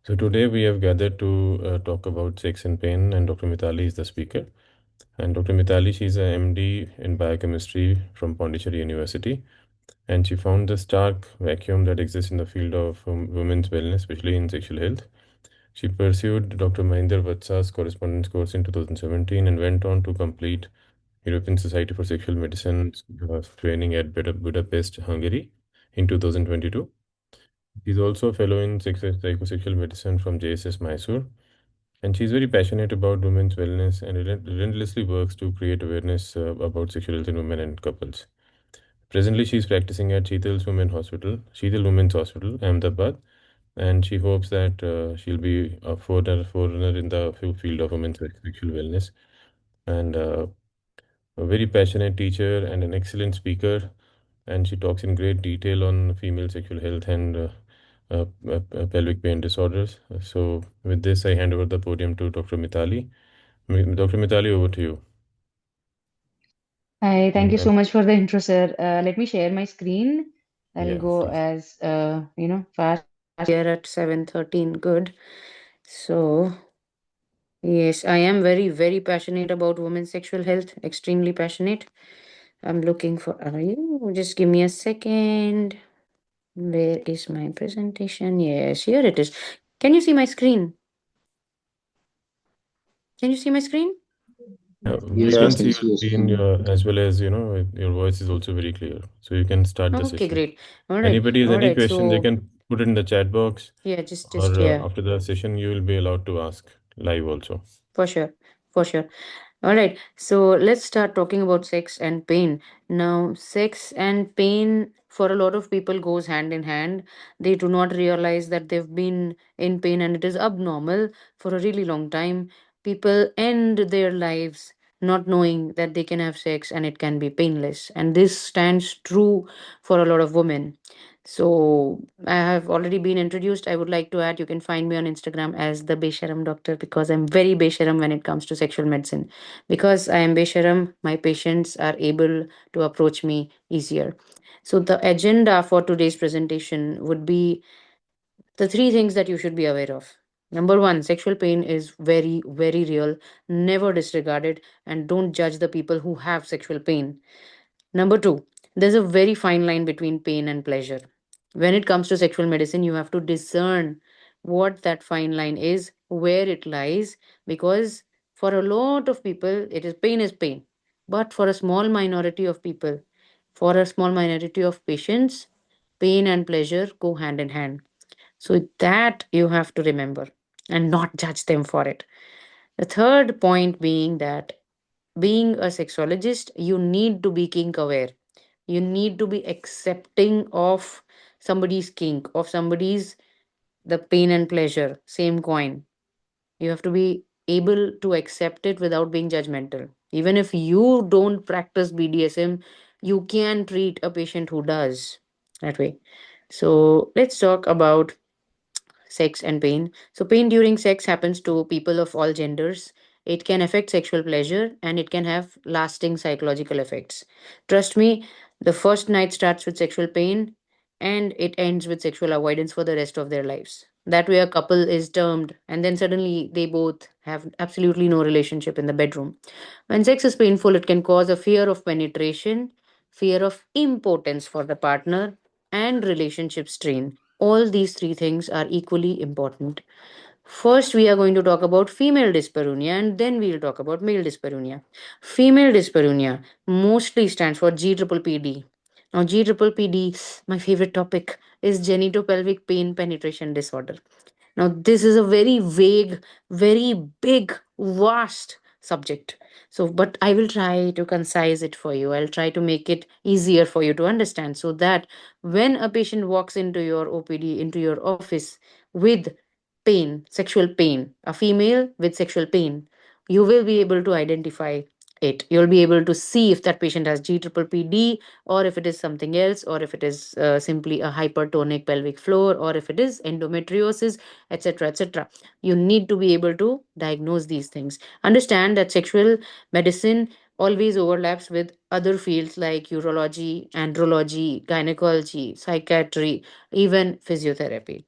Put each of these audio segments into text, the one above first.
So today we have gathered to talk about sex and pain, and Dr. Mitali is the speaker. And Dr. Mitali, she's a MD in biochemistry from Pondicherry University, and she found the stark vacuum that exists in the field of women's wellness, especially in sexual health. She pursued Dr. Mahinder Vatsa's correspondence course in 2017 and went on to complete European Society for Sexual Medicine training at Budapest, Hungary in 2022. She's also a fellow in psychosexual medicine from JSS Mysore, and she's very passionate about women's wellness and relentlessly works to create awareness about sexual health in women and couples. Presently, she's practicing at Sheetal Women's Hospital, Ahmedabad, and she hopes that she'll be a forerunner in the field of women's sexual wellness. And a very passionate teacher and an excellent speaker, and she talks in great detail on female sexual health and pelvic pain disorders. So, with this, I hand over the podium to Dr. Mitali. Dr. Mitali, over to you. Hi, thank you And so much for the intro, sir. Let me share my screen. I'll yeah, go please. as fast here at 7:13. Good. So, yes, I am very, very passionate about women's sexual health. Extremely passionate. I'm looking for, are you? Just give me a second. Where is my presentation? Yes, here it is. Can you see my screen? Can you see my screen? We Yes, can I see can your see your screen, screen. as well as your voice is also very clear. So you can start the Okay, session. great. All right. Anybody has All any right. question, they So, can put it in the chat box, yeah, or yeah. after the session, you will be allowed to ask live also. For sure. For sure. All right, so let's start talking about sex and pain. Now, sex and pain for a lot of people goes hand in hand. They do not realize that they've been in pain and it is abnormal for a really long time. People end their lives not knowing that they can have sex and it can be painless. And this stands true for a lot of women. So I have already been introduced. I would like to add you can find me on Instagram as the Besharam Doctor because I'm very Besharam when it comes to sexual medicine. Because I am Besharam, my patients are able to approach me easier. So the agenda for today's presentation would be the three things that you should be aware of. Number one, sexual pain is very, very real. Never disregard it and don't judge the people who have sexual pain. Number two, there's a very fine line between pain and pleasure. When it comes to sexual medicine, you have to discern what that fine line is, where it lies, because for a lot of people, it is pain. But for a small minority of people, for a small minority of patients, pain and pleasure go hand in hand. So that you have to remember and not judge them for it. The third point being that being a sexologist, you need to be kink aware. You need to be accepting of somebody's kink, of somebody's the pain and pleasure, same coin. You have to be able to accept it without being judgmental. Even if you don't practice BDSM, you can treat a patient who does that way. So let's talk about sex and pain. So, pain during sex happens to people of all genders. It can affect sexual pleasure and it can have lasting psychological effects. Trust me, the first night starts with sexual pain and it ends with sexual avoidance for the rest of their lives. That way, a couple is termed, and then suddenly they both have absolutely no relationship in the bedroom. When sex is painful, it can cause a fear of penetration, fear of impotence for the partner, and relationship strain. All these three things are equally important. First, we are going to talk about female dyspareunia and then we'll talk about male dyspareunia. Female dyspareunia mostly stands for GPPD. Now, GPPD, my favorite topic, is genitopelvic pain penetration disorder. Now, this is a very vague, very big, vast subject. So, but I will try to concise it for you. I'll try to make it easier for you to understand so that when a patient walks into your OPD, into your office with pain, sexual pain, a female with sexual pain, you will be able to identify it. You'll be able to see if that patient has GPPD or if it is something else, or if it is simply a hypertonic pelvic floor, or if it is endometriosis, etc. etc. You need to be able to diagnose these things. Understand that sexual medicine always overlaps with other fields like urology, andrology, gynecology, psychiatry, even physiotherapy.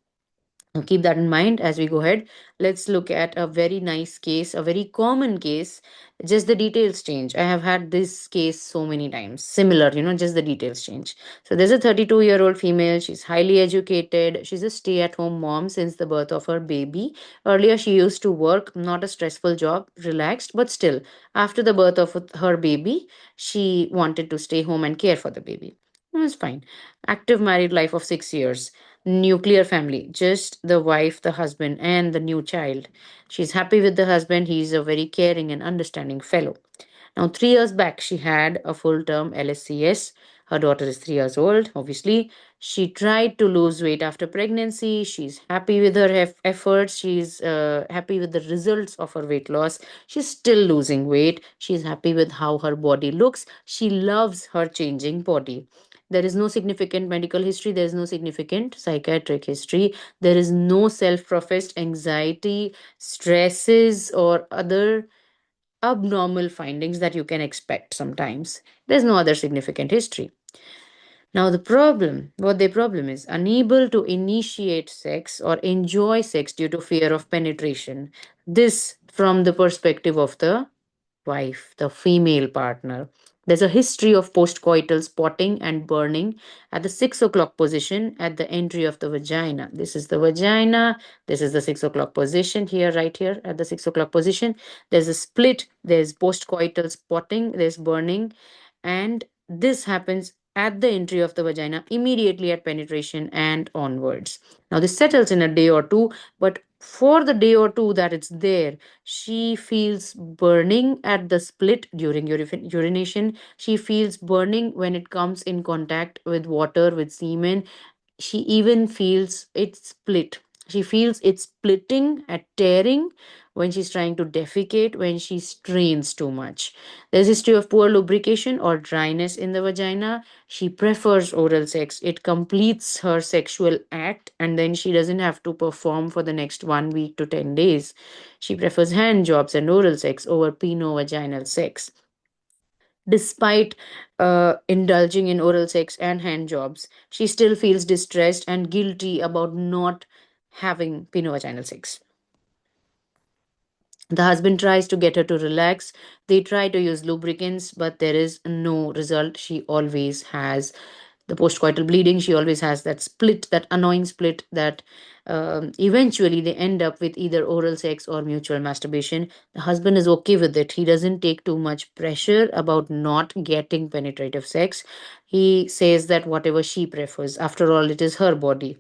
Now, keep that in mind as we go ahead. Let's look at a very nice case, a very common case. Just the details change. I have had this case so many times. Similar, just the details change. So, there's a 32-year-old female. She's highly educated. She's a stay at home mom since the birth of her baby. Earlier, she used to work, not a stressful job, relaxed, but still, after the birth of her baby, she wanted to stay home and care for the baby. It was fine. Active married life of 6 years. Nuclear family, just the wife, the husband, and the new child. She's happy with the husband. He's a very caring and understanding fellow. Now, 3 years back, she had a full term LSCS. Her daughter is 3 years old, obviously. She tried to lose weight after pregnancy. She's happy with her efforts. She's happy with the results of her weight loss. She's still losing weight. She's happy with how her body looks. She loves her changing body. There is no significant medical history. There is no significant psychiatric history. There is no self professed anxiety, stresses, or other abnormal findings that you can expect sometimes. There's no other significant history. Now, what the problem is, unable to initiate sex or enjoy sex due to fear of penetration. This from the perspective of the wife, the female partner. There's a history of postcoital spotting and burning at the 6 o'clock position at the entry of the vagina. This is the vagina. This is the 6 o'clock position here, right here at the 6 o'clock position. There's a split. There's postcoital spotting. There's burning. And this happens at the entry of the vagina immediately at penetration and onwards. Now, this settles in a day or two, but for the day or two that it's there, she feels burning at the split during urination. She feels burning when it comes in contact with water, with semen. She even feels it split. She feels it splitting at tearing when she's trying to defecate, when she strains too much. There's history of poor lubrication or dryness in the vagina. She prefers oral sex. It completes her sexual act and then she doesn't have to perform for the next 1 week to 10 days. She prefers hand jobs and oral sex over peno-vaginal sex. Despite indulging in oral sex and hand jobs, she still feels distressed and guilty about not having penovaginal sex. The husband tries to get her to relax. They try to use lubricants, but there is no result. She always has the postcoital bleeding. She always has that split, that annoying split that eventually they end up with either oral sex or mutual masturbation. The husband is okay with it. He doesn't take too much pressure about not getting penetrative sex. He says that whatever she prefers, after all, it is her body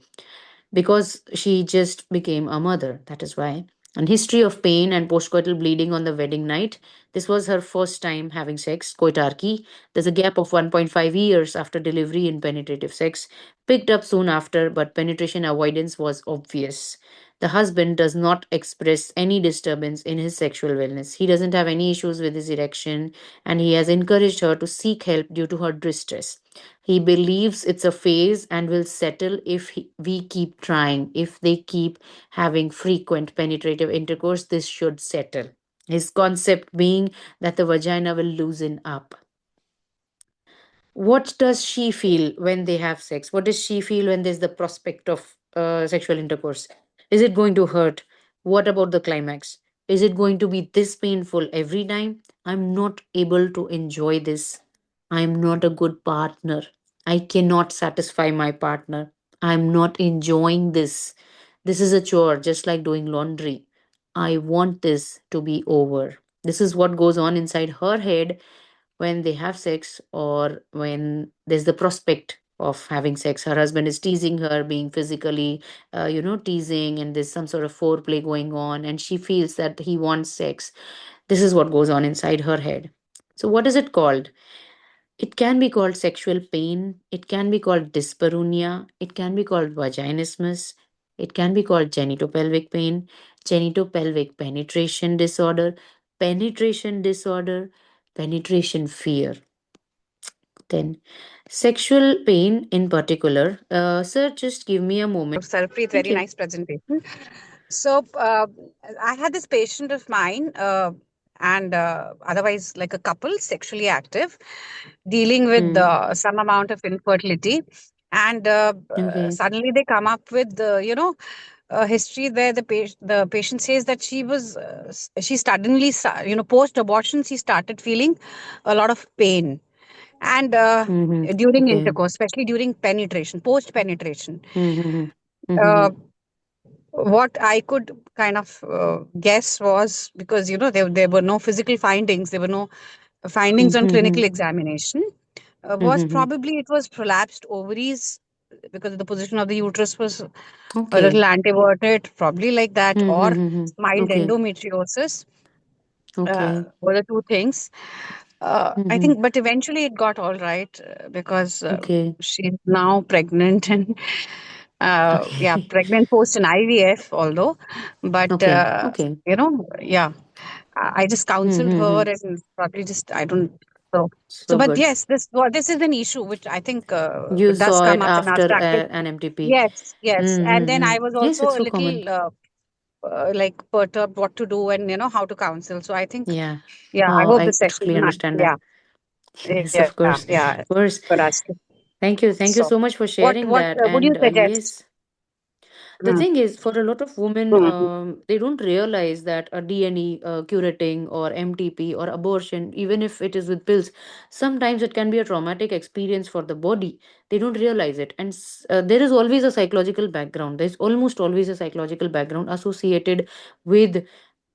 because she just became a mother. That is why. And history of pain and postcoital bleeding on the wedding night. This was her first time having sex, coitarchy. There's a gap of 1.5 years after delivery in penetrative sex, picked up soon after, but penetration avoidance was obvious. The husband does not express any disturbance in his sexual wellness. He doesn't have any issues with his erection, and he has encouraged her to seek help due to her distress. He believes it's a phase and will settle if we keep trying. If they keep having frequent penetrative intercourse, this should settle. His concept being that the vagina will loosen up. What does she feel when they have sex? What does she feel when there's the prospect of sexual intercourse? Is it going to hurt? What about the climax? Is it going to be this painful every time? I'm not able to enjoy this. I'm not a good partner. I cannot satisfy my partner. I'm not enjoying this. This is a chore, just like doing laundry. I want this to be over. This is what goes on inside her head when they have sex or when there's the prospect of having sex. Her husband is teasing her, being physically teasing, and there's some sort of foreplay going on and she feels that he wants sex. This is what goes on inside her head. So what is it called? It can be called sexual pain, it can be called dyspareunia, it can be called vaginismus, it can be called genitopelvic pain, genitopelvic penetration disorder, penetration disorder, penetration fear. Then, sexual pain in particular. Sir, just give me a moment. Sarpreet, Thank very you. nice presentation. So, I had this patient of mine, and otherwise, like a couple, sexually active, dealing with Hmm. some amount of infertility. And Okay. suddenly they come up with, a history where the patient says that she suddenly post abortion she started feeling a lot of pain, and Mm-hmm. during Okay. intercourse, especially during penetration, post penetration. Mm-hmm. Uh, Mm-hmm. what I could kind of guess was, because there were no physical findings, there were no findings on Mm-hmm. clinical examination, was Mm-hmm. probably it was prolapsed ovaries, because the position of the uterus was a little Okay. anteverted, probably like that, or Mm-hmm. mild Okay. endometriosis. Okay. Were the two things. I Mm-hmm. think, but eventually it got all right, because Okay. she's now pregnant, and yeah, Okay. pregnant post an IVF, although, but Okay. Okay. yeah, I just counseled her, Mm-hmm. and probably just I don't. So, So but good. yes, this is an issue which I think You does saw come it up in our after practice. an MTP. Yes, yes, and then Mm-hmm. I was Yes, also it's a so common. little like perturbed what to do, and how to counsel. So I think, Yeah. yeah, I Oh, hope I the session, totally understand that. yeah, Yes, yeah, of course. yeah, Of course. for us. Thank you. Thank you So, so much for what sharing what that. would you And suggest? yes, the thing is, for a lot of women, Mm-hmm. they don't realize that a DNE, curating, or MTP, or abortion, even if it is with pills, sometimes it can be a traumatic experience for the body. They don't realize it. And there is always a psychological background. There's almost always a psychological background associated with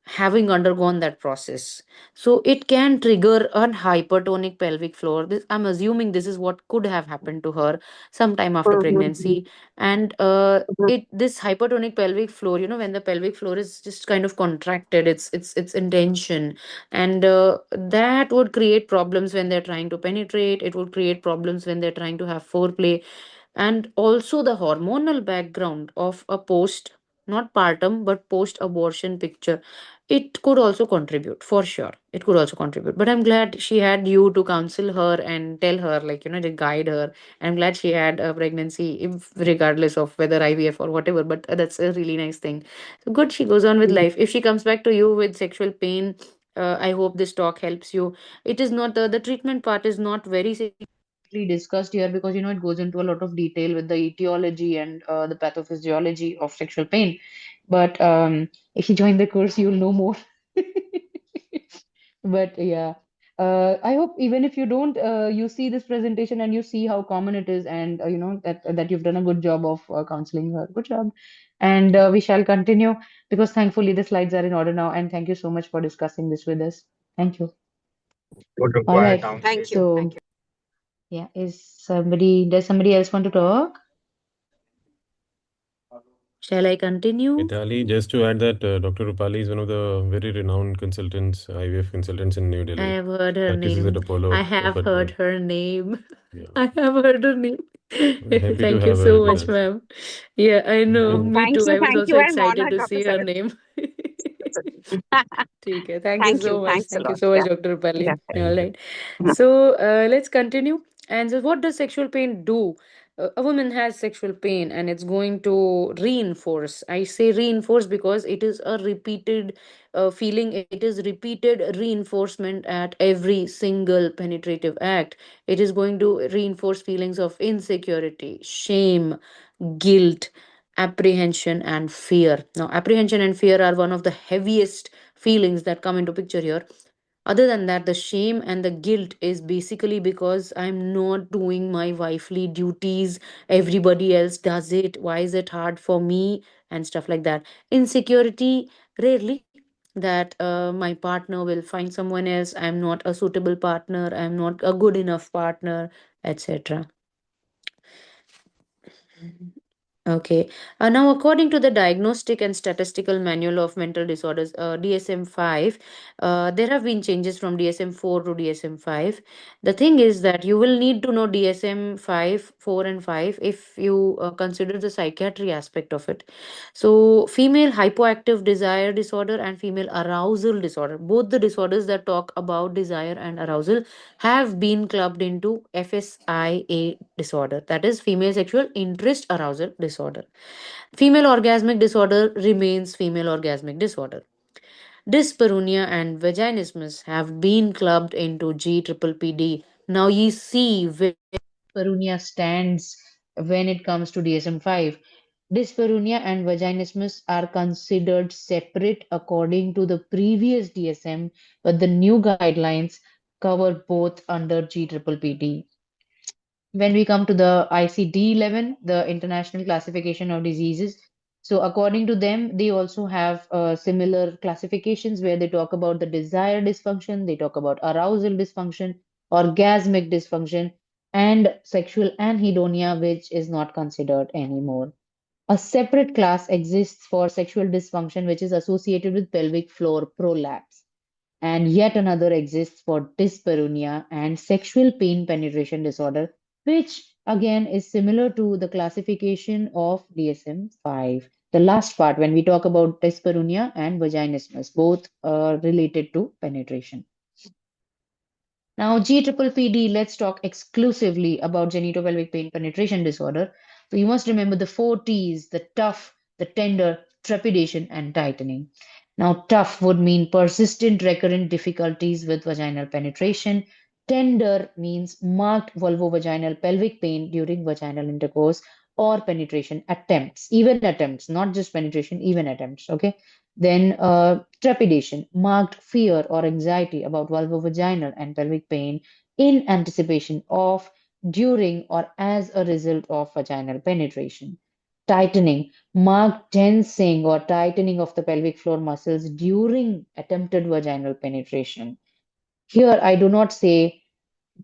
having undergone that process. So it can trigger a hypertonic pelvic floor. I'm assuming this is what could have happened to her sometime after Mm-hmm. pregnancy. And this hypertonic pelvic floor, when the pelvic floor is just kind of contracted, it's in tension, and that would create problems when they're trying to penetrate. It would create problems when they're trying to have foreplay. And also the hormonal background of a post, not partum, but post abortion picture, it could also contribute, for sure. It could also contribute, but I'm glad she had you to counsel her and tell her, like, to guide her. I'm glad she had a pregnancy, if, regardless of whether IVF or whatever, but that's a really nice thing. So good, she goes on with life. If she comes back to you with sexual pain, I hope this talk helps you. It is not the treatment part is not very discussed here, because it goes into a lot of detail with the etiology and the pathophysiology of sexual pain. But if you join the course, you'll know more. But yeah, I hope even if you don't, you see this presentation and you see how common it is, and that you've done a good job of counseling her. Good job. And we shall continue, because thankfully the slides are in order now. And thank you so much for discussing this with us. Thank you. All right. Thank you. So yeah, does somebody else want to talk? Shall I continue? Mitali, just to add that Dr. Rupali is one of the very renowned consultants, IVF consultants in New I Delhi. have heard her Practices at name. I Apollo of have heard Advanced. her name. Yeah. I have heard her name. We're happy to Thank you have her so with much, us. ma'am. Yeah, I know. Mhm. Me too. I was Thank also you. I'm excited honored, to Dr. see her Sagar. name. ठीक है. Thank you Thank so you. much. Thanks a Thank you lot. so much, Yeah, Dr. Rupali. All Thank you. right. So let's continue. And so, what does sexual pain do? A woman has sexual pain, and it's going to reinforce. I say reinforce because it is a repeated feeling. It is repeated reinforcement at every single penetrative act. It is going to reinforce feelings of insecurity, shame, guilt, apprehension, and fear. Now, apprehension and fear are one of the heaviest feelings that come into picture here. Other than that, the shame and the guilt is basically because I'm not doing my wifely duties. Everybody else does it. Why is it hard for me? And stuff like that. Insecurity, rarely, that my partner will find someone else. I'm not a suitable partner. I'm not a good enough partner, etc. Okay. Now, according to the Diagnostic and Statistical Manual of Mental Disorders, DSM 5, there have been changes from DSM 4 to DSM 5. The thing is that you will need to know DSM 5, 4, and 5 if you consider the psychiatry aspect of it. So, female hypoactive desire disorder and female arousal disorder, both the disorders that talk about desire and arousal, have been clubbed into FSIA disorder, that is female sexual interest arousal disorder. Female orgasmic disorder remains female orgasmic disorder. Dyspareunia and vaginismus have been clubbed into GPPD. Now you see where dyspareunia stands when it comes to DSM 5. Dyspareunia and vaginismus are considered separate according to the previous DSM, but the new guidelines cover both under GPPD. When we come to the ICD-11, the International Classification of Diseases, so according to them, they also have similar classifications where they talk about the desire dysfunction, they talk about arousal dysfunction, orgasmic dysfunction, and sexual anhedonia, which is not considered anymore. A separate class exists for sexual dysfunction, which is associated with pelvic floor prolapse. And yet another exists for dyspareunia and sexual pain penetration disorder, which again is similar to the classification of DSM-5. The last part, when we talk about dyspareunia and vaginismus, both are related to penetration. Now, GPPD, let's talk exclusively about genitopelvic pain penetration disorder. So you must remember the four T's: the tough, the tender, trepidation, and tightening. Now, tough would mean persistent, recurrent difficulties with vaginal penetration. Tender means marked vulvovaginal pelvic pain during vaginal intercourse or penetration attempts, even attempts, not just penetration, even attempts. Okay. Then trepidation, marked fear or anxiety about vulvovaginal and pelvic pain in anticipation of, during, or as a result of vaginal penetration. Tightening, marked tensing or tightening of the pelvic floor muscles during attempted vaginal penetration. Here, I do not say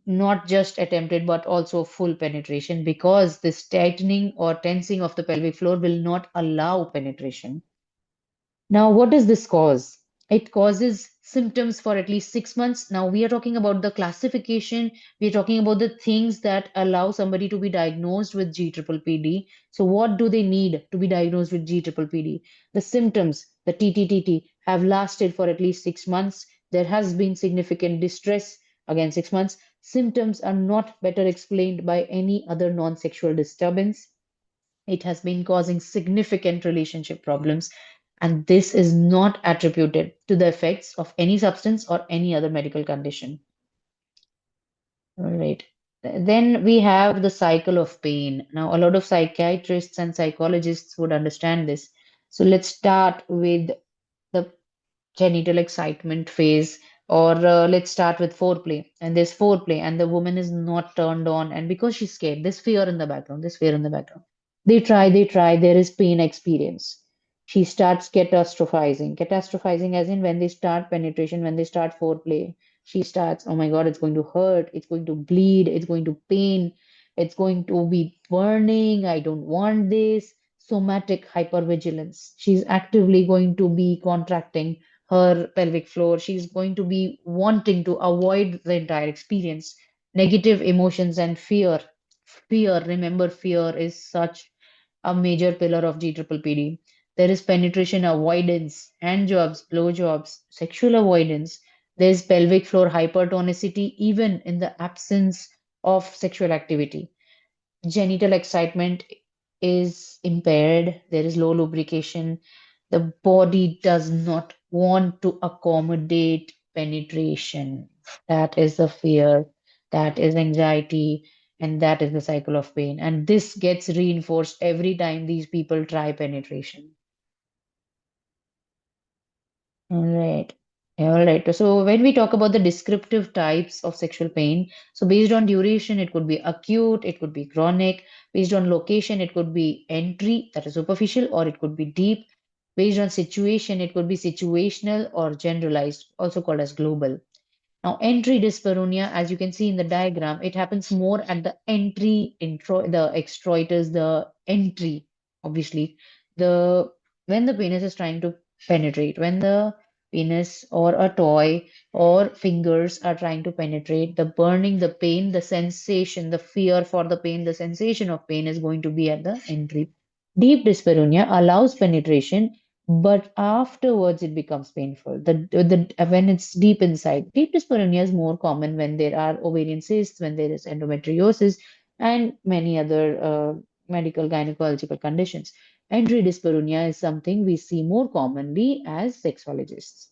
not just attempted but also full penetration, because this tightening or tensing of the pelvic floor will not allow penetration. Now, what does this cause? It causes symptoms for at least 6 months. Now, we are talking about the classification. We are talking about the things that allow somebody to be diagnosed with GPPD. So, what do they need to be diagnosed with GPPD? The symptoms, the TTTT, have lasted for at least 6 months. There has been significant distress, again, 6 months. Symptoms are not better explained by any other non sexual disturbance. It has been causing significant relationship problems, and this is not attributed to the effects of any substance or any other medical condition. All right. Then we have the cycle of pain. Now, a lot of psychiatrists and psychologists would understand this. So let's start with the genital excitement phase, or let's start with foreplay. And there's foreplay and the woman is not turned on, and because she's scared, there's fear in the background, there's fear in the background. They try, there is pain experience. She starts catastrophizing as in when they start penetration, when they start foreplay, she starts, oh my God, it's going to hurt, it's going to bleed, it's going to pain, it's going to be burning, I don't want this. Somatic hypervigilance, she's actively going to be contracting her pelvic floor. She's going to be wanting to avoid the entire experience. Negative emotions and fear. Fear, remember, fear is such a major pillar of GPPD. There is penetration avoidance, hand jobs, blow jobs, sexual avoidance. There's pelvic floor hypertonicity, even in the absence of sexual activity. Genital excitement is impaired, there is low lubrication, the body does not want to accommodate penetration. That is the fear, that is anxiety, and that is the cycle of pain. And this gets reinforced every time these people try penetration. All right. All right. So when we talk about the descriptive types of sexual pain, so based on duration, it could be acute, it could be chronic. Based on location, it could be entry, that is superficial, or it could be deep. Based on situation, it could be situational or generalized, also called as global. Now, entry dyspareunia, as you can see in the diagram, it happens more at the entry, the extroiters, the entry, obviously. The when the penis is trying to penetrate, when the penis or a toy or fingers are trying to penetrate, the burning, the pain, the sensation, the fear for the pain, the sensation of pain is going to be at the entry. Deep dyspareunia allows penetration, but afterwards it becomes painful. When it's deep inside, deep dyspareunia is more common when there are ovarian cysts, when there is endometriosis, and many other medical gynecological conditions. Entry dyspareunia is something we see more commonly as sexologists.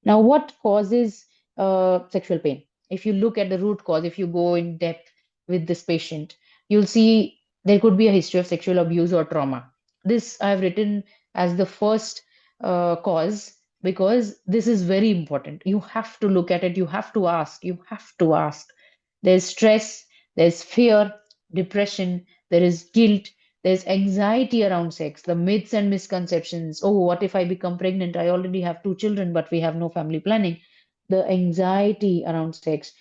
Now, what causes sexual pain? If you look at the root cause, if you go in depth with this patient, you'll see there could be a history of sexual abuse or trauma. This I've written as the first cause because this is very important. You have to look at it, you have to ask, you have to ask. There's stress, there's fear, depression, there is guilt, there's anxiety around sex, the myths and misconceptions. Oh, what if I become pregnant? I already have two children, but we have no family planning. The anxiety around sex.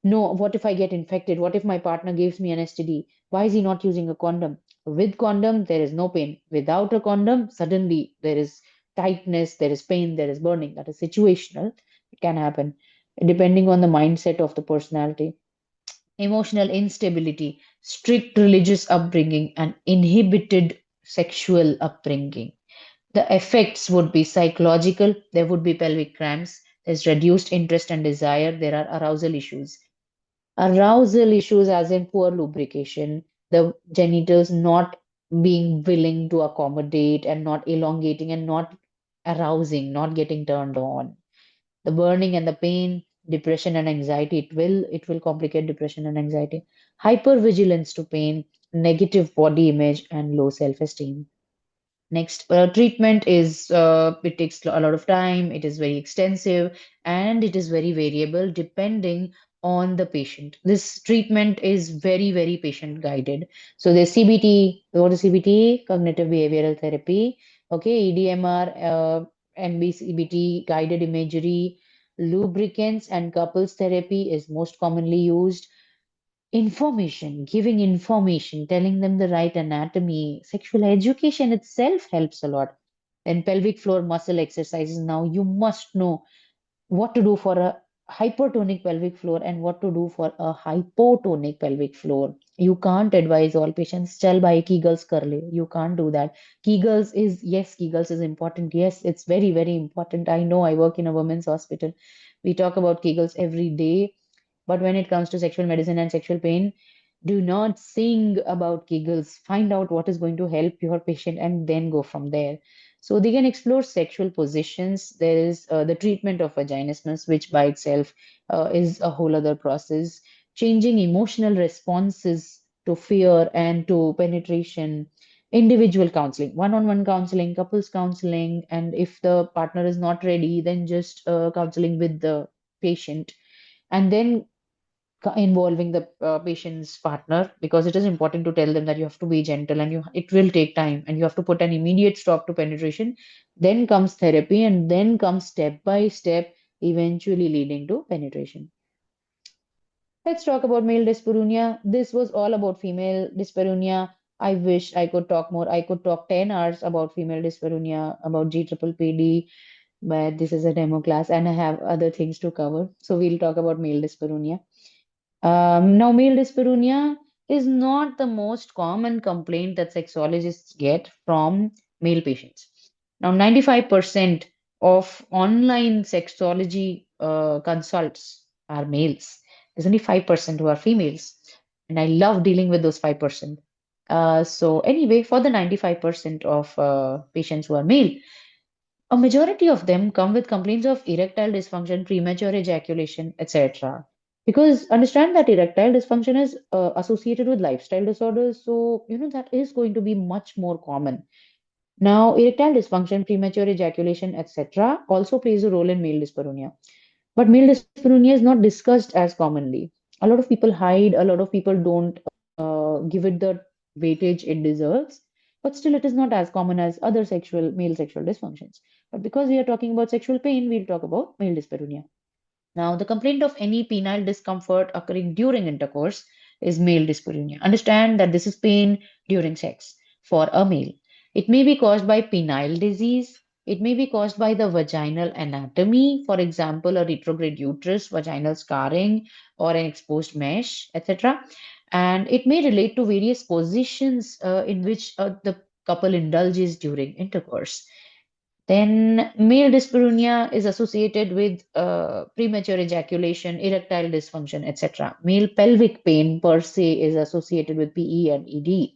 No, what if I get infected? What if my partner gives me an STD? Why is he not using a condom? With condom, there is no pain. Without a condom, suddenly there is tightness, there is pain, there is burning. That is situational. It can happen depending on the mindset of the personality. Emotional instability, strict religious upbringing, and inhibited sexual upbringing. The effects would be psychological, there would be pelvic cramps, there's reduced interest and desire, there are arousal issues. Arousal issues, as in poor lubrication, the genitals not being willing to accommodate and not elongating and not arousing, not getting turned on. The burning and the pain, depression and anxiety, it will complicate depression and anxiety. Hypervigilance to pain, negative body image, and low self-esteem. Next, treatment is it takes a lot of time, it is very extensive, and it is very variable depending on the patient. This treatment is very, very patient guided. So there's CBT. What is CBT? Cognitive behavioral therapy. Okay, EDMR, MBCBT, guided imagery, lubricants and couples therapy is most commonly used. Information, giving information, telling them the right anatomy, sexual education itself helps a lot. And pelvic floor muscle exercises. Now you must know what to do for a hypertonic pelvic floor and what to do for a hypotonic pelvic floor. You can't advise all patients, chal bhai Kegels kar le. You can't do that. Kegels is, yes, Kegels is important. Yes, it's very, very important. I know I work in a women's hospital. We talk about Kegels every day. But when it comes to sexual medicine and sexual pain, do not sing about Kegels. Find out what is going to help your patient and then go from there. So they can explore sexual positions. There is the treatment of vaginismus, which by itself is a whole other process. Changing emotional responses to fear and to penetration. Individual counseling, one-on-one counseling, couples counseling, and if the partner is not ready, then just counseling with the patient. And then involving the patient's partner, because it is important to tell them that you have to be gentle and it will take time and you have to put an immediate stop to penetration. Then comes therapy and then comes step by step, eventually leading to penetration. Let's talk about male dyspareunia. This was all about female dyspareunia. I wish I could talk more. I could talk 10 hours about female dyspareunia, about GPPD, but this is a demo class and I have other things to cover. So we'll talk about male dyspareunia. Now, male dyspareunia is not the most common complaint that sexologists get from male patients. Now, 95% of online sexology consults are males. There's only 5% who are females. And I love dealing with those 5%. So, anyway, for the 95% of patients who are male, a majority of them come with complaints of erectile dysfunction, premature ejaculation, etc. Because understand that erectile dysfunction is associated with lifestyle disorders, so that is going to be much more common. Now, erectile dysfunction, premature ejaculation, etc., also plays a role in male dyspareunia. But male dyspareunia is not discussed as commonly. A lot of people hide, a lot of people don't give it the weightage it deserves, but still it is not as common as other male sexual dysfunctions. But because we are talking about sexual pain, we'll talk about male dyspareunia. Now, the complaint of any penile discomfort occurring during intercourse is male dyspareunia. Understand that this is pain during sex for a male. It may be caused by penile disease. It may be caused by the vaginal anatomy, for example, a retrograde uterus, vaginal scarring, or an exposed mesh, etc. And it may relate to various positions in which the couple indulges during intercourse. Then male dyspareunia is associated with premature ejaculation, erectile dysfunction, etc. Male pelvic pain per se is associated with PE and ED.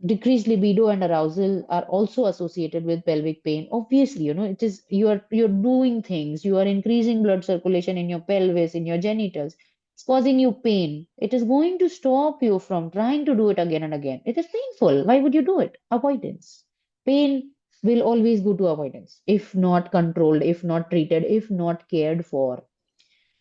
Decreased libido and arousal are also associated with pelvic pain. Obviously, it is you're doing things, you are increasing blood circulation in your pelvis, in your genitals. It's causing you pain. It is going to stop you from trying to do it again and again. It is painful. Why would you do it? Avoidance. Pain will always go to avoidance if not controlled, if not treated, if not cared for.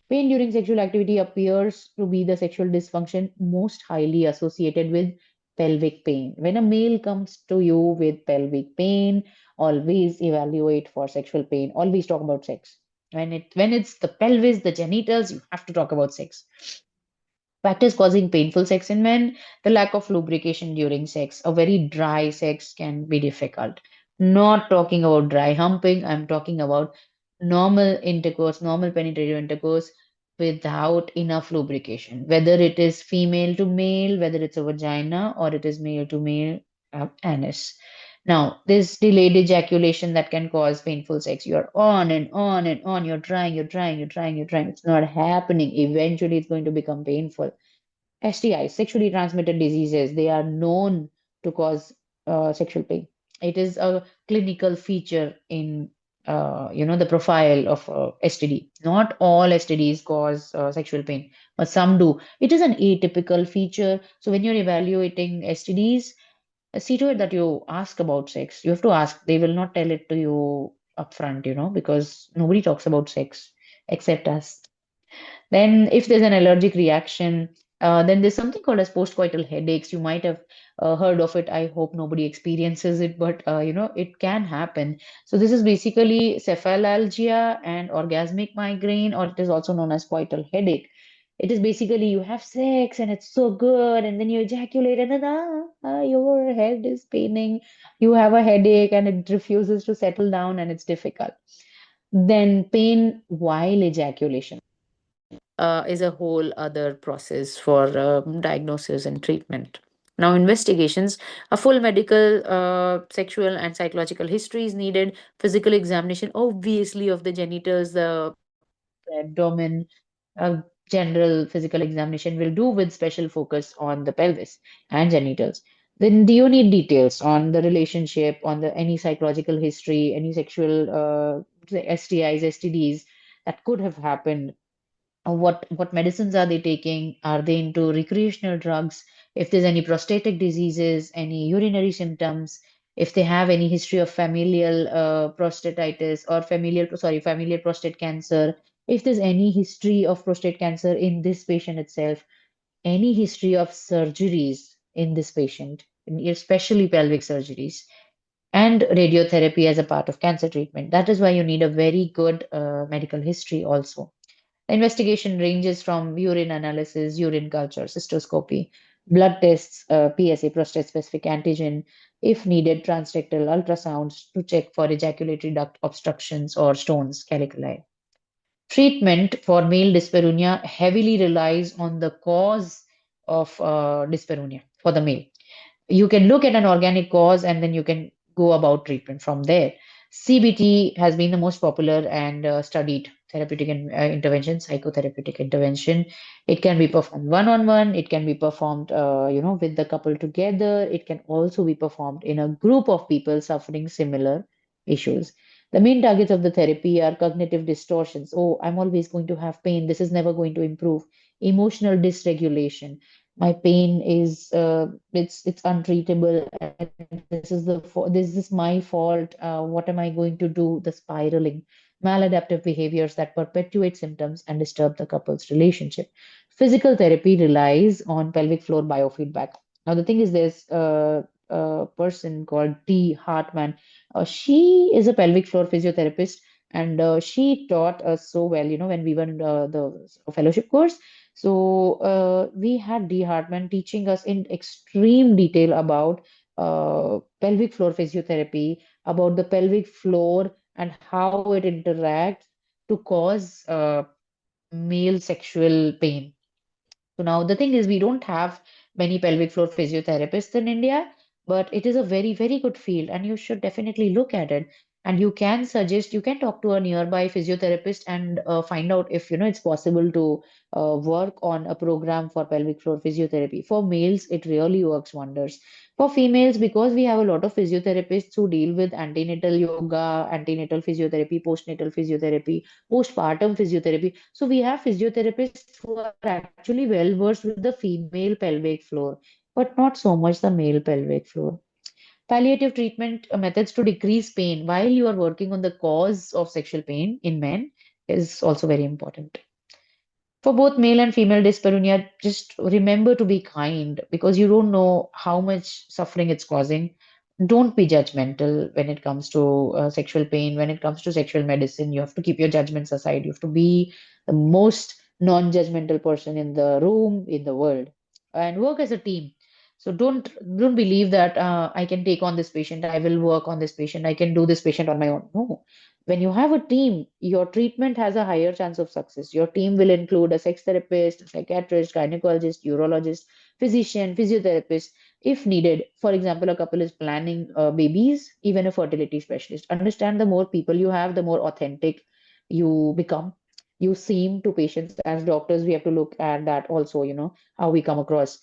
Pain during sexual activity appears to be the sexual dysfunction most highly associated with pelvic pain. When a male comes to you with pelvic pain, always evaluate for sexual pain. Always talk about sex. When it's the pelvis, the genitals, you have to talk about sex. Factors causing painful sex in men, the lack of lubrication during sex. A very dry sex can be difficult. Not talking about dry humping, I'm talking about normal intercourse, normal penetrative intercourse without enough lubrication. Whether it is female to male, whether it's a vagina, or it is male to male anus. Now, this delayed ejaculation that can cause painful sex. You're on and on and on. You're trying, you're trying, you're trying, you're trying. It's not happening. Eventually, it's going to become painful. STIs, sexually transmitted diseases, they are known to cause sexual pain. It is a clinical feature in the profile of STD. Not all STDs cause sexual pain, but some do. It is an atypical feature. So when you're evaluating STDs, see to it that you ask about sex. You have to ask. They will not tell it to you upfront, because nobody talks about sex except us. Then, if there's an allergic reaction, then there's something called as postcoital headaches. You might have heard of it. I hope nobody experiences it, but it can happen. So this is basically cephalalgia and orgasmic migraine, or it is also known as coital headache. It is basically you have sex and it's so good, and then you ejaculate, and then your head is paining. You have a headache, and it refuses to settle down, and it's difficult. Then pain while ejaculation is a whole other process for diagnosis and treatment. Now, investigations, a full medical, sexual, and psychological history is needed. Physical examination, obviously, of the genitals, the abdomen, general physical examination will do with special focus on the pelvis and genitals. Then, do you need details on the relationship, on the any psychological history, any sexual STIs, STDs that could have happened? What medicines are they taking? Are they into recreational drugs? If there's any prostatic diseases, any urinary symptoms, if they have any history of familial prostatitis or familial prostate cancer, if there's any history of prostate cancer in this patient itself, any history of surgeries in this patient, especially pelvic surgeries, and radiotherapy as a part of cancer treatment. That is why you need a very good medical history also. The investigation ranges from urine analysis, urine culture, cystoscopy, blood tests, PSA, prostate-specific antigen, if needed, transrectal ultrasounds to check for ejaculatory duct obstructions or stones, caliculi. Treatment for male dyspareunia heavily relies on the cause of dyspareunia for the male. You can look at an organic cause and then you can go about treatment from there. CBT has been the most popular and studied therapeutic intervention, psychotherapeutic intervention. It can be performed one-on-one. It can be performed, with the couple together. It can also be performed in a group of people suffering similar issues. The main targets of the therapy are cognitive distortions. Oh, I'm always going to have pain. This is never going to improve. Emotional dysregulation. My pain is it's untreatable, and this is my fault. What am I going to do? The spiraling, maladaptive behaviors that perpetuate symptoms and disturb the couple's relationship. Physical therapy relies on pelvic floor biofeedback. Now the thing is, there's a person called T. Hartman. She is a pelvic floor physiotherapist, and she taught us so well, when we were in the fellowship course. So we had D. Hartman teaching us in extreme detail about pelvic floor physiotherapy, about the pelvic floor and how it interacts to cause male sexual pain. So now the thing is, we don't have many pelvic floor physiotherapists in India, but it is a very, very good field, and you should definitely look at it. And you can suggest, you can talk to a nearby physiotherapist and find out if it's possible to work on a program for pelvic floor physiotherapy. For males, it really works wonders. For females, because we have a lot of physiotherapists who deal with antenatal yoga, antenatal physiotherapy, postnatal physiotherapy, postpartum physiotherapy. So we have physiotherapists who are actually well versed with the female pelvic floor, but not so much the male pelvic floor. Palliative treatment methods to decrease pain while you are working on the cause of sexual pain in men is also very important. For both male and female dyspareunia, just remember to be kind because you don't know how much suffering it's causing. Don't be judgmental when it comes to sexual pain, when it comes to sexual medicine. You have to keep your judgments aside. You have to be the most non-judgmental person in the room, in the world, and work as a team. So don't believe that I can take on this patient, I will work on this patient, I can do this patient on my own. No, when you have a team, your treatment has a higher chance of success. Your team will include a sex therapist, a psychiatrist, gynecologist, urologist, physician, physiotherapist, if needed. For example, a couple is planning babies, even a fertility specialist. Understand, the more people you have, the more authentic you become. You seem to patients. As doctors, we have to look at that also, how we come across.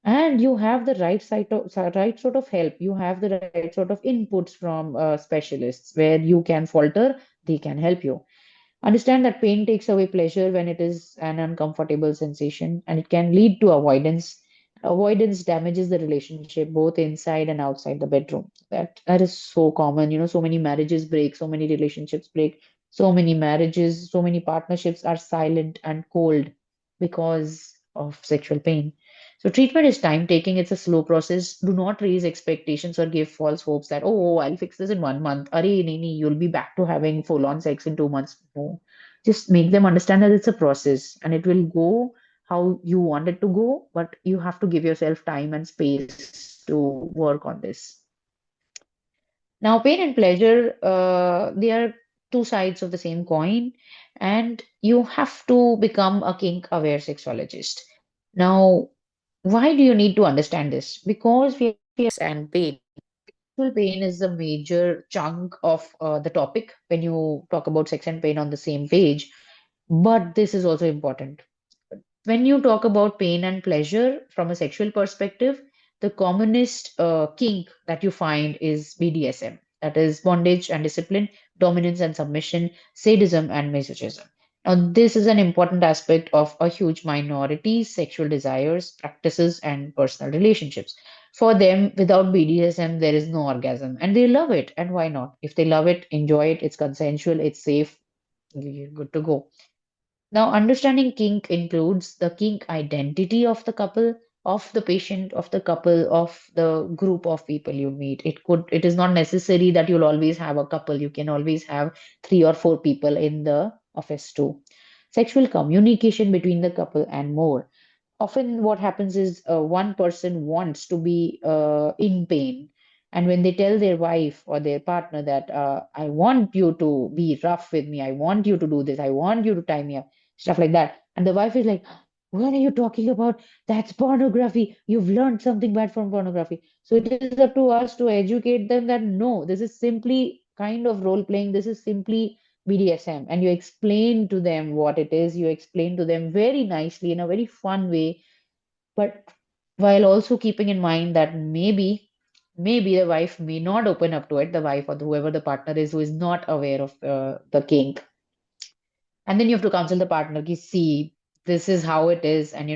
And you have the right sort of help. You have the right sort of inputs from specialists where you can falter, they can help you. Understand that pain takes away pleasure when it is an uncomfortable sensation, and it can lead to avoidance. Avoidance damages the relationship both inside and outside the bedroom. That is so common. So many marriages break, so many relationships break, so many marriages, so many partnerships are silent and cold because of sexual pain. So treatment is time taking, it's a slow process. Do not raise expectations or give false hopes that, oh, I'll fix this in 1 month. Arey, nahi, you'll be back to having full on sex in 2 months. No. Just make them understand that it's a process and it will go how you want it to go, but you have to give yourself time and space to work on this. Now, pain and pleasure, they are two sides of the same coin, and you have to become a kink-aware sexologist. Now, why do you need to understand this? Because we have and pain. Sexual pain is a major chunk of the topic when you talk about sex and pain on the same page, but this is also important. When you talk about pain and pleasure from a sexual perspective, the commonest kink that you find is BDSM, that is bondage and discipline, dominance and submission, sadism and masochism. Now, this is an important aspect of a huge minority's sexual desires, practices, and personal relationships. For them, without BDSM, there is no orgasm, and they love it. And why not? If they love it, enjoy it, it's consensual, it's safe, you're good to go. Now, understanding kink includes the kink identity of the couple, of the patient, of the couple, of the group of people you meet. It is not necessary that you'll always have a couple. You can always have 3 or 4 people in the office too. Sexual communication between the couple and more. Often what happens is one person wants to be in pain, and when they tell their wife or their partner that I want you to be rough with me, I want you to do this, I want you to tie me up, stuff like that, and the wife is like, what are you talking about? That's pornography. You've learned something bad from pornography. So it is up to us to educate them that no, this is simply kind of role playing, this is simply BDSM, and you explain to them what it is. You explain to them very nicely in a very fun way, but while also keeping in mind that maybe the wife may not open up to it, the wife or whoever the partner is who is not aware of the kink. And then you have to counsel the partner, ki, see, this is how it is, and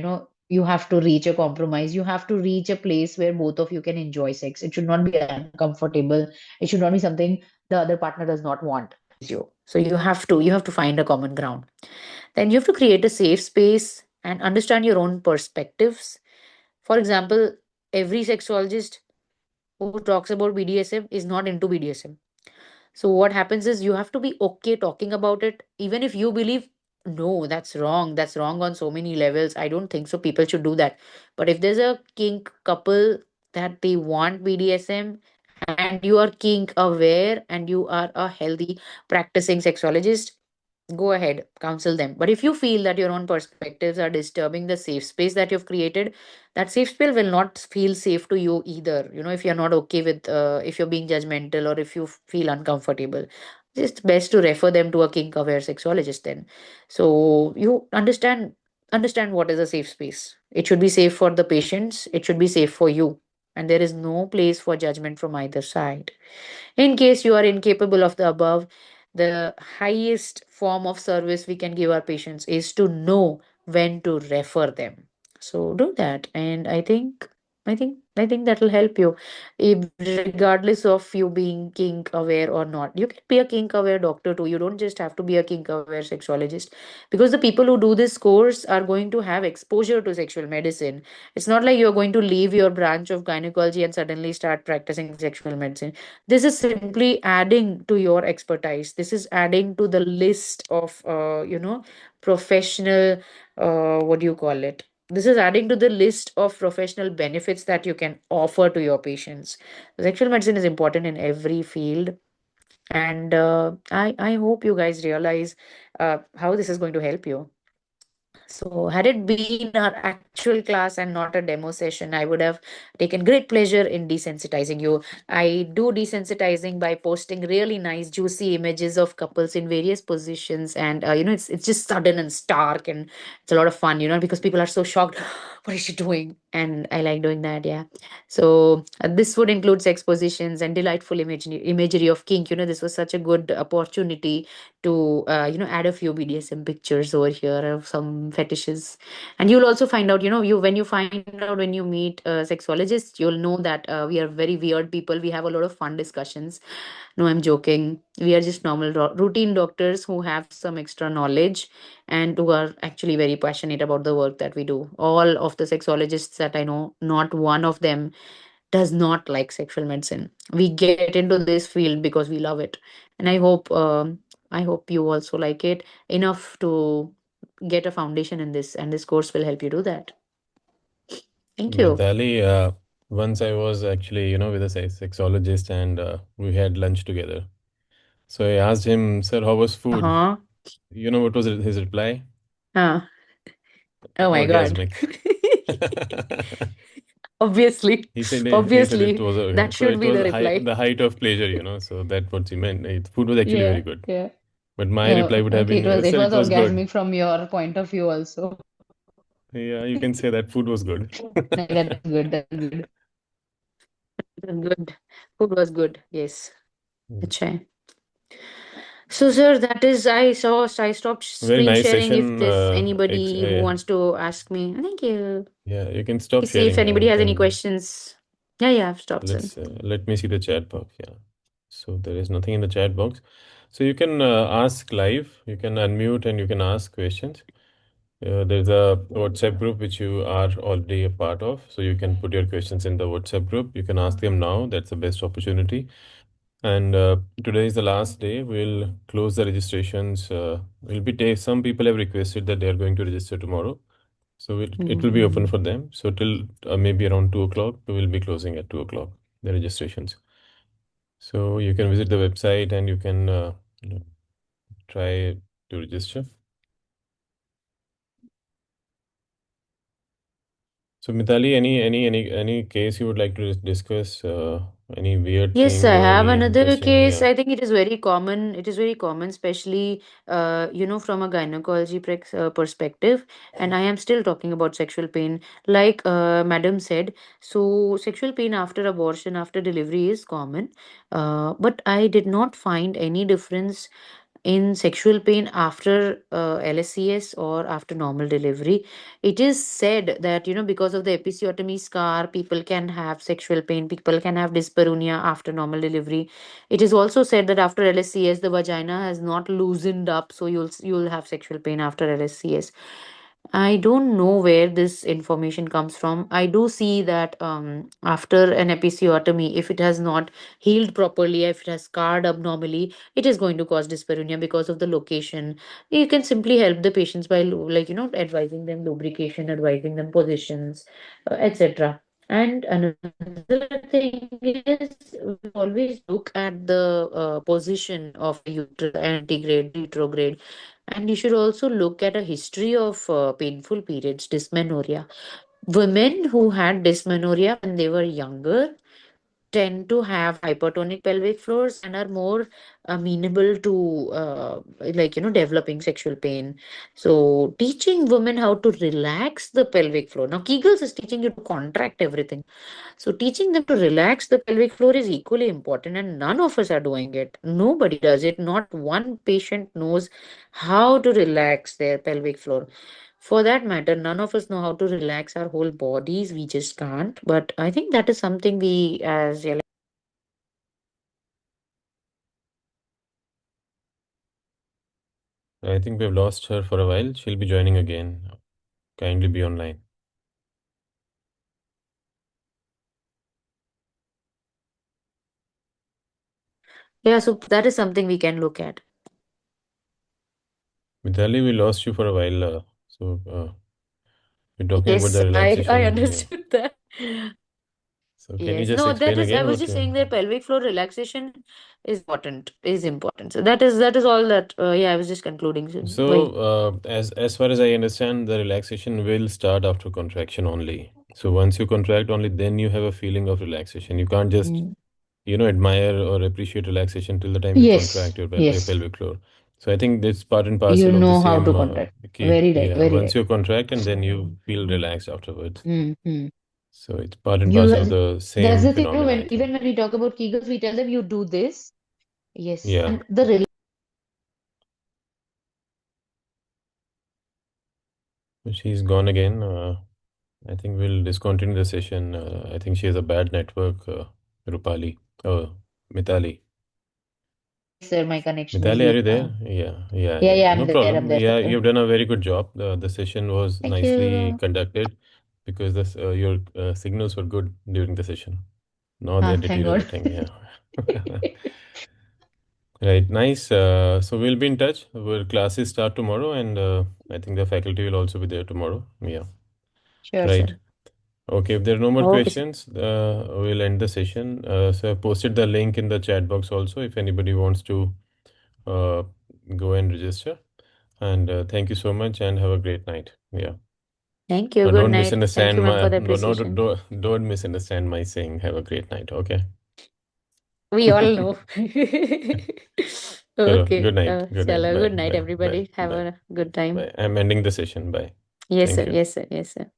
you have to reach a compromise. You have to reach a place where both of you can enjoy sex. It should not be uncomfortable. It should not be something the other partner does not want with you. So you have to find a common ground. Then you have to create a safe space and understand your own perspectives. For example, every sexologist who talks about BDSM is not into BDSM. So what happens is you have to be okay talking about it, even if you believe, no, that's wrong. That's wrong on so many levels. I don't think so. People should do that. But if there's a kink couple that they want BDSM and you are kink aware and you are a healthy practicing sexologist, go ahead, counsel them. But if you feel that your own perspectives are disturbing the safe space that you've created, that safe space will not feel safe to you either. If you're not okay with, if you're being judgmental or if you feel uncomfortable, it's best to refer them to a kink aware sexologist then. So you understand what is a safe space. It should be safe for the patients, it should be safe for you, and there is no place for judgment from either side. In case you are incapable of the above, the highest form of service we can give our patients is to know when to refer them. So do that, and I think that will help you, regardless of you being kink aware or not. You can be a kink aware doctor too. You don't just have to be a kink aware sexologist, because the people who do this course are going to have exposure to sexual medicine. It's not like you're going to leave your branch of gynecology and suddenly start practicing sexual medicine. This is simply adding to your expertise. This is adding to the list of professional, what do you call it, this is adding to the list of professional benefits that you can offer to your patients. Sexual medicine is important in every field, and I hope you guys realize how this is going to help you. So, had it been our actual class and not a demo session, I would have taken great pleasure in desensitizing you. I do desensitizing by posting really nice, juicy images of couples in various positions, and it's just sudden and stark, and it's a lot of fun, because people are so shocked. What is she doing? And I like doing that, yeah. So this would include sex positions and delightful imagery of kink. This was such a good opportunity to add a few BDSM pictures over here of some fetishes. And you'll also find out, you when you find out, when you meet sexologists, you'll know that we are very weird people. We have a lot of fun discussions. No, I'm joking. We are just normal routine doctors who have some extra knowledge and who are actually very passionate about the work that we do. All of the sexologists that I know, not one of them does not like sexual medicine. We get into this field because we love it, and I hope you also like it enough to get a foundation in this, and this course will help you do that. So Thank you. Mithali, once I was actually, with a sexologist and we had lunch together. So I asked him, sir, how was food? Uh-huh. You know what was his reply? Ah. Oh my god. Orgasmic. Obviously. He said it Obviously, was that so should it be the was high reply. the height of pleasure, so that's what he meant. Food was actually very Yeah, good. yeah. But my reply Oh, would have okay. been, It sir, was it was good. orgasmic from your point of view also. Yeah, you can say that food was good. No, that's good. That's good. That's good. Food was good. Yes. Mm. Achha. So, sir, that is, I stopped Very screen nice sharing. If session. there's anybody who wants to ask me, thank you. Yeah, you can stop See if sharing anybody has any and questions. Yeah, yeah, I've stopped, sir. let me see the chat box. Yeah. So there is nothing in the chat box. So you can ask live, you can unmute and you can ask questions. There's a WhatsApp group which you are already a part of. So you can put your questions in the WhatsApp group. You can ask them now. That's the best opportunity. And today is the last day. We'll close the registrations. Will be some people have requested that they are going to register tomorrow. So it will be open Mm-hmm. for them. So till maybe around 2 o'clock, we will be closing at 2 o'clock, the registrations. So you can visit the website and you can you know, try to register. So Mitali, any case you would like to discuss? Any weird Yes, thing I or have any another interesting? case. Yeah. I think it is very common. It is very common, especially from a gynecology perspective. And I am still talking about sexual pain. Like Madam said, so sexual pain after abortion, after delivery is common. But I did not find any difference in sexual pain after LSCS or after normal delivery. It is said that, because of the episiotomy scar, people can have sexual pain, people can have dyspareunia after normal delivery. It is also said that after LSCS, the vagina has not loosened up, so you'll have sexual pain after LSCS. I don't know where this information comes from. I do see that after an episiotomy, if it has not healed properly, if it has scarred abnormally, it is going to cause dyspareunia because of the location. You can simply help the patients by advising them lubrication, advising them positions, etc. And another thing is, we always look at the position of a uterus, antegrade, retrograde, and you should also look at a history of painful periods, dysmenorrhea. Women who had dysmenorrhea when they were younger tend to have hypertonic pelvic floors and are more amenable to developing sexual pain. So teaching women how to relax the pelvic floor, now Kegels is teaching you to contract everything, so teaching them to relax the pelvic floor is equally important, and none of us are doing it. Nobody does it. Not one patient knows how to relax their pelvic floor. For that matter, none of us know how to relax our whole bodies. We just can't. But I think that is something we, as yeah, I think we've lost her for a while. She'll be joining again. Kindly be online. yeah. So that is something we can look at. Mithali, we lost you for a while. We're talking about the Yes, I relaxation. Yeah. understood that. So can you Yes, just no, that explain is. I again was what? just saying that pelvic floor relaxation is important. Is important. So that is all that. Yeah, I was just concluding. So, So, wait. as far as I understand, the relaxation will start after contraction only. So once you contract only, then you have a feeling of relaxation. You can't just, Mm. admire or appreciate relaxation till the time you Yes, contract your yes. pelvic floor. So I think that's part and You parcel of the know how to same contract. key. Very right, Yeah, very once right. you contract and then you feel relaxed afterwards. Mm-hmm. So it's part and You parcel of ha- the that's same the thing, phenomena, I when think. even when we talk about Kegels, we tell them you do this. Yes. Yeah. And the She's gone again. I think we'll discontinue the session. I think she has a bad network, Rupali. Oh, Mitali. Yes, sir, my connection is Mitali, are weak you there? now. Yeah, yeah, Yeah, yeah. yeah, No I'm problem. there, Yeah, sir. you've done a very good job. The session was Thank nicely you. conducted because your signals were good during the session. Now they're Thank God. deteriorating. Yeah. Right. Nice. So we'll be in touch. Our classes start tomorrow, and I think the faculty will also be there tomorrow. Yeah. Sure, Right. sir. Okay, if there are no more Okay, sir. questions, we'll end the session. So I posted the link in the chat box also if anybody wants to uh, go and register. And thank you so much and have a great night. Yeah. Thank you. But Good don't night. Thank misunderstand you, ma'am, for my the no no appreciation. don't misunderstand my saying have a great night. Okay. We all know. Chalo, Okay. good night. Good night. Chalo. Bye. Good night, Bye. Bye. everybody. Have Bye. a good time. Bye. I'm ending the session. Bye. Yes, Thank sir. you. Yes, sir. Yes, sir.